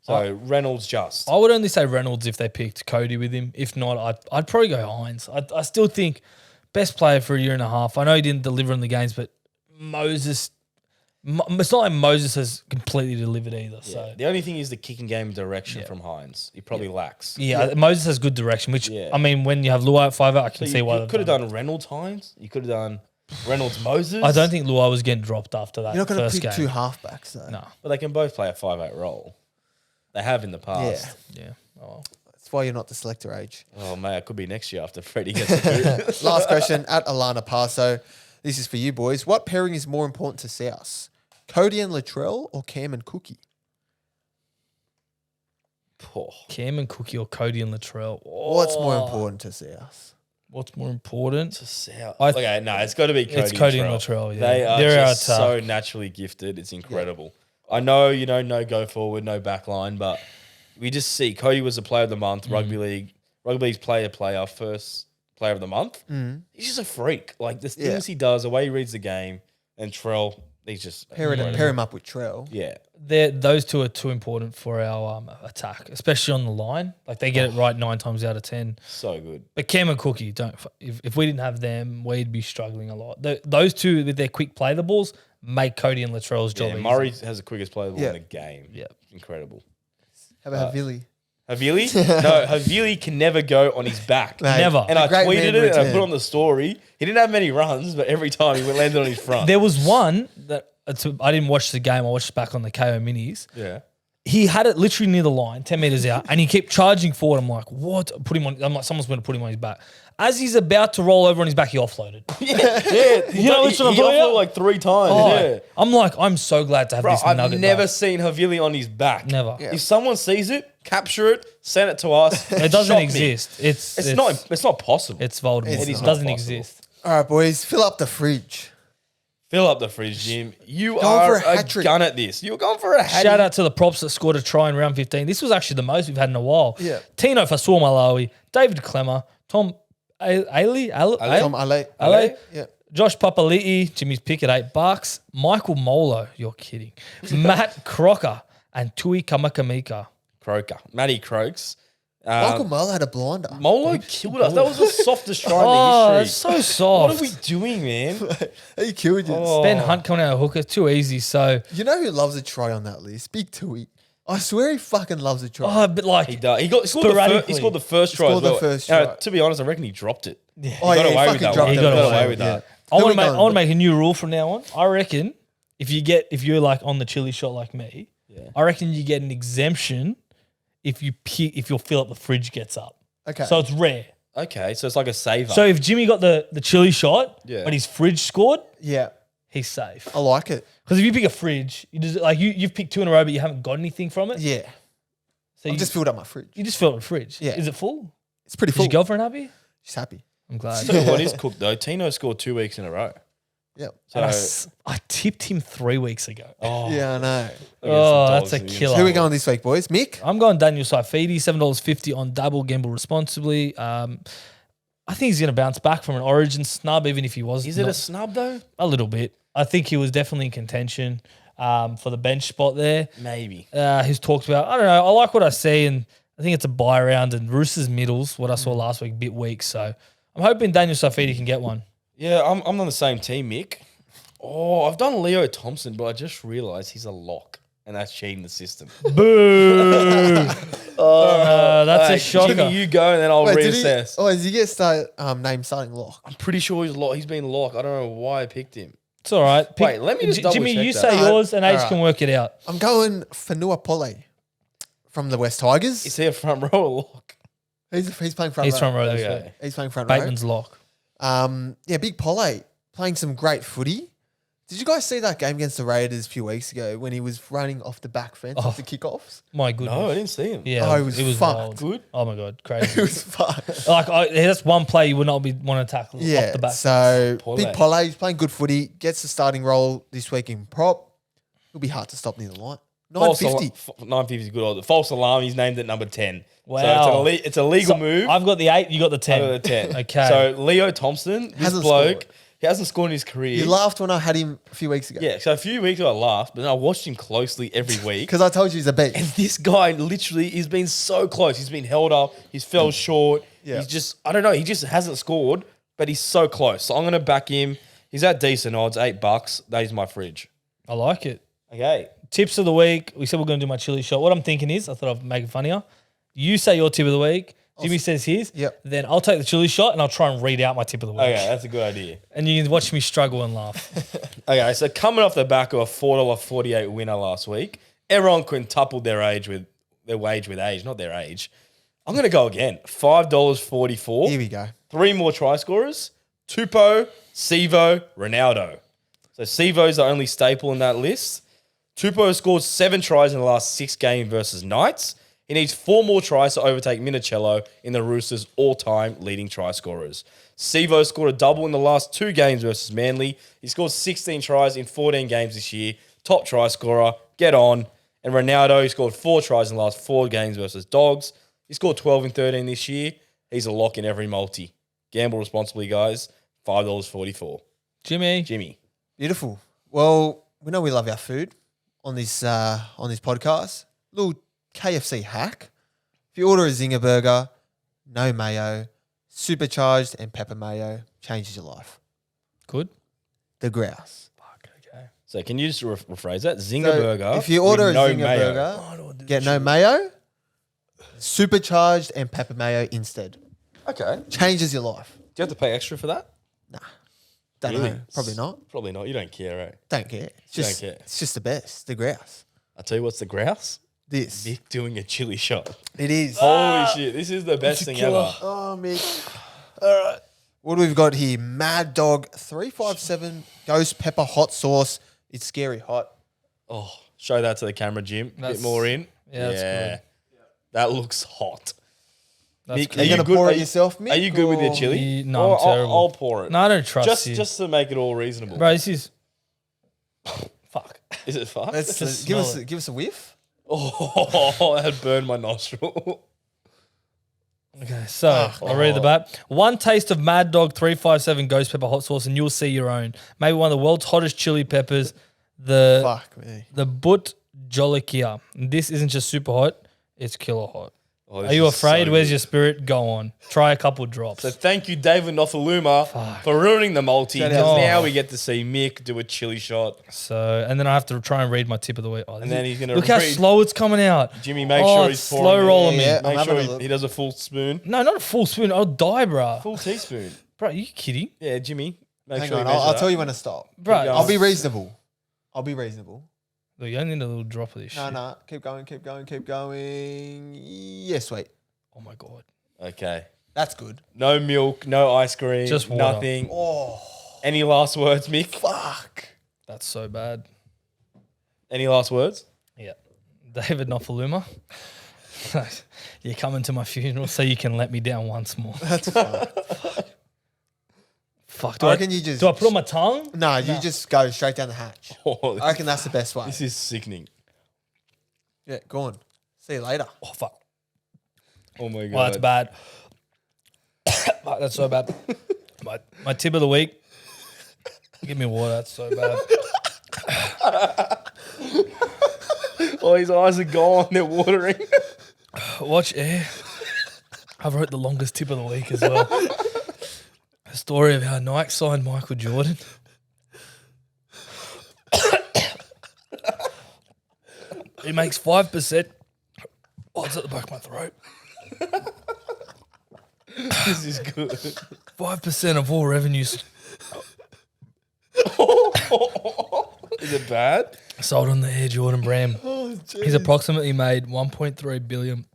So Reynolds just. I would only say Reynolds if they picked Cody with him. If not, I'd probably go Hines. I still think best player for a year and a half. I know he didn't deliver in the games, but Moses, it's not like Moses has completely delivered either. So The only thing is the kicking game direction from Hines. He probably lacks. yeah, Moses has good direction. Which Yeah. I mean, when you have Luai at 5, I can So see why you they've could have done done Reynolds Hines. You could have done Reynolds Moses. I don't think Luai was getting dropped after that You're not going to first pick game. two halfbacks, though. No, But they can both play a 5'8" role. They have in the past. yeah. Oh, well. That's why you're not the selector age. Oh, mate, it could be next year after Freddy gets it. Last question at Alana Paso. This is for you boys. What pairing is more important to South? Cody and Latrell or Cam and Cookie? Poor. Cam and Cookie or Cody and Latrell. What's more important to South? What's more important? To South. I- Okay, no, it's got to be Cody. It's Cody and Latrell. Latrell, yeah. They are They're just our so naturally gifted. It's incredible. I know, no go forward, no back line, but we just see Cody was the player of the month, rugby league's player, first player of the month. He's just a freak. Like the things he does, the way he reads the game, and Trell, he's just Pair him up with Trell. yeah. Those two are too important for our attack, especially on the line. Like they get it right 9 times out of 10. So good. But Cam and Cookie if we didn't have them, we'd be struggling a lot. Those two with their quick play the balls make Cody and Latrell's job Yeah, easy. Murray has the quickest player in Yeah. the game. Yeah. Incredible. How about Havili? Havili? No, Havili can never go on his back. Mate, Never. And I great tweeted man it and I return. put on the story. He didn't have many runs, but every time he landed on his front. There was one that I didn't watch the game. I watched it back on the KO minis. Yeah. He had it literally near the line, 10 meters out, and he kept charging forward. I'm like, what? I'm like, someone's going to put him on his back. As he's about to roll over on his back, he offloaded. Yeah. You know which one I'm he talking offloaded about? like 3 times. Oh, Yeah. I'm like, I'm so glad to have Bro, this I've nugget. never back. seen Havili on his back. Never. If someone sees it, capture it, send it to us. It doesn't shock me. exist. It's not possible. It's Voldemort. It's It not doesn't possible. exist. All right, boys, fill up the fridge. Fill up the fridge, Jim. You Going are for a a hat-trick. gun at this. You're going for a hat. Shout out to the props that scored a try in round 15. This was actually the most we've had in a while. Yeah. Tino Fasua-Malawi, David Clemmer, Tom Ailey, Tom Ale. Ale, Yeah. Josh Papali'i, Jimmy's pick at $8. Michael Molo, you're kidding. Matt Crocker and Tui Kamakamika. Croker. Matty Croaks. Michael Molo had a blinder. Molo killed us. That was the softest try Oh, in the it's history. so soft. What are we doing, man? He killed you. Ben Hunt coming out of hooker, too easy. So, You know who loves a try on that list? Big Tui. I swear he fucking loves a try. oh, but like, He does. He scored the first try. scored as the well. first try. To be honest, I reckon he dropped it. Oh, He got away with fucking that dropped one. it. He got away with that. I want we going? to make a new rule from now on. I reckon if you're like on the Chilli shot like me, I reckon you get an exemption if you'll fill up the fridge gets up. Okay. So it's rare. Okay, so it's like a saver. So if Jimmy got the Chilli shot, Yeah. but his fridge scored, yeah, he's safe. I like it. Because if you pick a fridge, you've picked 2 in a row, but you haven't got anything from it. Yeah. So I've you just filled up my fridge. you just filled the fridge. Yeah. Is it full? It's pretty Is full. your girlfriend happy? She's happy. I'm glad. Tell you what is cooked though. Tino scored 2 weeks in a row. Yep. So I tipped him 3 weeks ago. Yeah, I know. Oh, that's a Dogs. killer. Who are we going this week, boys? Mick? I'm going Daniel Saifidi, $7.50 on Dabble, gamble responsibly. I think he's going to bounce back from an Origin snub, even if he was. Is it not- a snub though? a little bit? I think he was definitely in contention for the bench spot there. Maybe. Who's talked about? I don't know. I like what I see, and I think it's a buy round. And Roosters middles, what I saw last week, a bit weak. So I'm hoping Daniel Saifidi can get one. Yeah, I'm on the same team, Mick. Oh, I've done Leo Thompson, but I just realised he's a lock, and that's cheating the system. Boo! That's a Hey, shocker. Jimmy, you go, and then I'll Wait, reassess. did he get name starting lock? I'm pretty sure he's been lock. I don't know why I picked him. It's all right. Wait, let me just double Jimmy, check you that. say No, yours, and H all can right. work it out. I'm going Fanua Pole from the West Tigers. Is he a front row or lock? He's playing front He's row. front row this Okay. week. He's playing front row. Bateman's lock. Yeah, Big Pole playing some great footy. Did you guys see that game against the Raiders a few weeks ago when he was running off the back fence off the kickoffs? My goodness. No, I didn't see him. Yeah, Oh, it was fucked. wild. Good. Oh my god, It crazy. was fun. That's one play you would not want to tackle off Yeah, the back. so Pole. Big Pole, he's playing good footy, gets the starting role this week in prop. It'll be hard to stop near the line. 950. 950 is good odds. False alarm. He's named at number 10. Wow. So it's a legal move. I've got the 8, you got the 10. I got the 10. Okay. So Leo Thompson, this Hasn't bloke, scored. he hasn't scored in his career. You laughed when I had him a few weeks ago. Yeah, so a few weeks ago I laughed, but then I watched him closely every week. Because I told you he's a beast. And this guy literally, he's been so close. He's been held up. He's fell short. Yeah. He's just, I don't know. He just hasn't scored, but he's so close. So I'm going to back him. He's at decent odds, $8. That is my fridge. I like it. Okay. Tips of the week. We said we're going to do my Chilli shot. What I'm thinking is, I thought I'd make it funnier. You say your tip of the week. Jimmy says his. Yep. Then I'll take the Chilli shot and I'll try and read out my tip of the week. Okay, that's a good idea. And you can watch me struggle and laugh. Okay, so coming off the back of a $4.48 winner last week, everyone quintupled their wage with age, not their age. I'm going to go again. $5.44. Here we go. 3 more try scorers. Tupou, Sivo, Ronaldo. So Sivo's the only staple in that list. Tupou has scored 7 tries in the last 6 games versus Knights. He needs 4 more tries to overtake Minicello in the Roosters' all-time leading try scorers. Sivo scored a double in the last 2 games versus Manly. He scored 16 tries in 14 games this year. Top try scorer. Get on. And Ronaldo, he scored 4 tries in the last 4 games versus Dogs. He scored 12 in 13 this year. He's a lock in every multi. Gamble responsibly, guys. $5.44. Jimmy. Beautiful. Well, we know we love our food on this podcast. Little KFC hack. If you order a Zinger burger, no mayo, supercharged and pepper mayo, changes your life. Good. The grouse. Fuck, okay. So can you just rephrase that? Zinger So burger. if you order a with no Zinger mayo. burger, get no mayo, supercharged and pepper mayo instead. Okay. Changes your life. Do you have to pay extra for that? Don't Really? know. Probably not. Probably not. You don't care, right? Don't care. It's You just, don't care. It's just the best. The grouse. I'll tell you what's the grouse. This. Mick doing a chili shot. It is. Holy shit. This is the best thing killer. ever. Oh, Mick. All right. What do we've got here? Mad Dog 357 Ghost Pepper Hot Sauce. It's scary hot. Oh, show that to the camera, Jim. A bit That's- more in. yeah, that's good. That looks hot. That's Mick, good. Are you going to pour are it yourself, Mick? Are you good with your or- chili? No, I'm Or terrible. I'll pour it. No, I don't trust you. Just to make it all reasonable. Bro, this is... Fuck. Is it fast? Let's Just give smell us give us a whiff. Oh, that burned my nostril. Okay, so I'll read the bat. One taste of Mad Dog 357 Ghost Pepper Hot Sauce and you'll see your own. Maybe one of the world's hottest chili peppers, Fuck me. the But Jolikia. This isn't just super hot, it's killer hot. Oh, this Are you is afraid? so Where's good. your spirit? Go on. Try a couple drops. So thank you, David Nothaluma, for ruining the multi. Shout Because out. now we get to see Mick do a chili shot. So, and then I have to try and read my tip of the week. Oh, And then he's going to look how slow it's coming out. Jimmy, make sure he's pouring slow it. rolling Yeah, me. I'm Make having sure a look. he does a full spoon. No, not a full spoon. I'll die, bruh. Full teaspoon. Bro, are you kidding? Yeah, Jimmy. Make Hang sure on, you I'll tell you when to stop. Bro, going. I'll be reasonable. Look, you only need a little drop of this shit. No, keep going. Yeah, sweet. Oh my God. Okay. That's good. No milk, no ice cream, Just water. nothing. Oh, Any last words, Mick? fuck. That's so bad. Any last words? Yeah. David Nofaluma. You're coming to my funeral so you can let me down once more. That's fine. Fuck. I reckon you just... Do I put it on my tongue? No, you just go straight down the hatch. Oh, I reckon that's the best way. this is sickening. Yeah, go on. See you later. Oh, fuck. Oh my God. Well, that's bad. Fuck, that's so bad. My tip of the week. Give me water. That's so bad. Oh, his eyes are gone. They're watering. Watch Air. I wrote the longest tip of the week as well. A story of how Nike signed Michael Jordan. He makes 5%. Oh, it's at the back of my throat. This is good. 5% of all revenues Is it bad? sold on the Air Jordan brand. He's approximately made 1.3 billion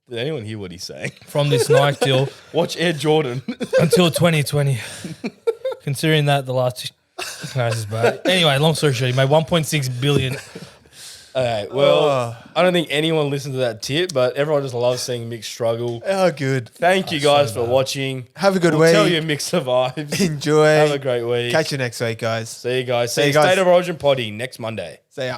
Did anyone hear what he's saying? from this Nike deal Watch Air Jordan. until 2020. Considering that the last... No, this is bad. Anyway, long story short, he made 1.6 billion. All right. Well, I don't think anyone listened to that tip, but everyone just loves seeing Mick struggle. Oh, good. Thank you guys for watching. Have a good We'll week. tell you Mick survives. Enjoy. Have a great week. Catch you next week, guys. See you guys. See See you guys. State of Origin Potty next Monday. See ya.